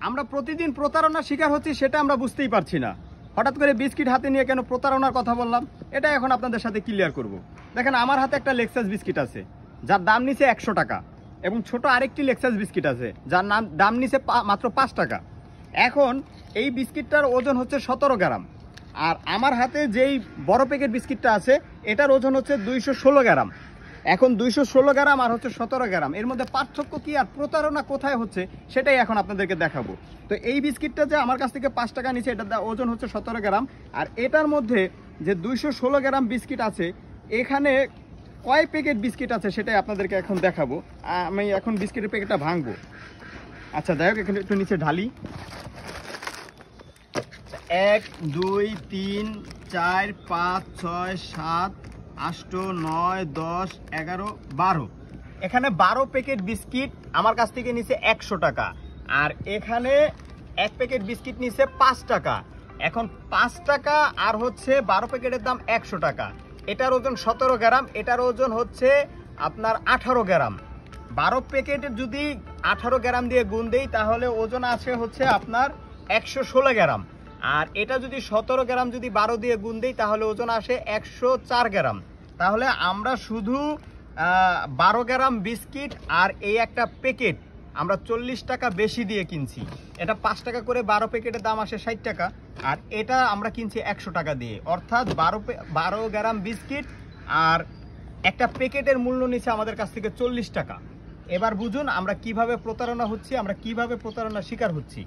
আমরা প্রতিদিন প্রতারণার শিকার হচ্ছি সেটা আমরা বুঝতেই পারছি না। হঠাৎ করে বিস্কিট হাতে নিয়ে কেন প্রতারণার কথা বললাম এটা এখন আপনাদের সাথে ক্লিয়ার করব। দেখেন আমার হাতে একটা লেক্সাস বিস্কিট আছে যার দাম নিচে 100 টাকা, এবং ছোট আরেকটি লেক্সাস বিস্কিট আছে যার দাম নিচে মাত্র 5 টাকা। এখন এই বিস্কিটটার ওজন হচ্ছে 17 গ্রাম, আর আমার হাতে যেই বড় প্যাকেট বিস্কিটটা আছে এটার ওজন হচ্ছে 216 গ্রাম। এখন 216 গ্রাম আর হচ্ছে 17 গ্রাম, এর মধ্যে পার্থক্য কি আর প্রতারণা কোথায় হচ্ছে সেটাই এখন আপনাদেরকে দেখাবো। তো এই বিস্কিটটা যে আমার কাছ থেকে 5 টাকা নিচে, এটার ওজন হচ্ছে 17 গ্রাম, আর এটার মধ্যে যে 216 গ্রাম বিস্কিট আছে এখানে কয় প্যাকেট বিস্কিট আছে সেটাই আপনাদেরকে এখন দেখাবো। আমি এখন বিস্কিটের প্যাকেটটা ভাঙবো। আচ্ছা যাই হোক, এখানে একটু নিচে ঢালি। 1 2 3 4 5 6 7 8 9 10 11 12, এখানে 12 প্যাকেট বিস্কিট আমার কাছ থেকে নিচে 100 টাকা, আর এখানে এক প্যাকেট বিস্কিট নিচে 5 টাকা। এখন 5 টাকা আর হচ্ছে 12 প্যাকেটের দাম 100 টাকা। এটার ওজন 17 গ্রাম, এটার ওজন হচ্ছে আপনার 18 গ্রাম। 12 প্যাকেটের যদি 18 গ্রাম দিয়ে গুণ দেই তাহলে ওজন আছে হচ্ছে আপনার 116 গ্রাম, আর এটা যদি 17 গ্রাম যদি 12 দিয়ে গুণ দেই তাহলে ওজন আসে 104 গ্রাম। তাহলে আমরা শুধু 12 গ্রাম বিস্কিট আর এই একটা প্যাকেট আমরা 40 টাকা বেশি দিয়ে কিনছি। এটা 5 টাকা করে 12 প্যাকেটের দাম আসে 60 টাকা, আর এটা আমরা কিনছি 100 টাকা দিয়ে, অর্থাৎ 12 গ্রাম বিস্কিট আর একটা প্যাকেটের মূল্য নিচ্ছে আমাদের কাছ থেকে 40 টাকা। এবার বুঝুন আমরা কিভাবে প্রতারণা হচ্ছি, আমরা কিভাবে প্রতারণার শিকার হচ্ছি।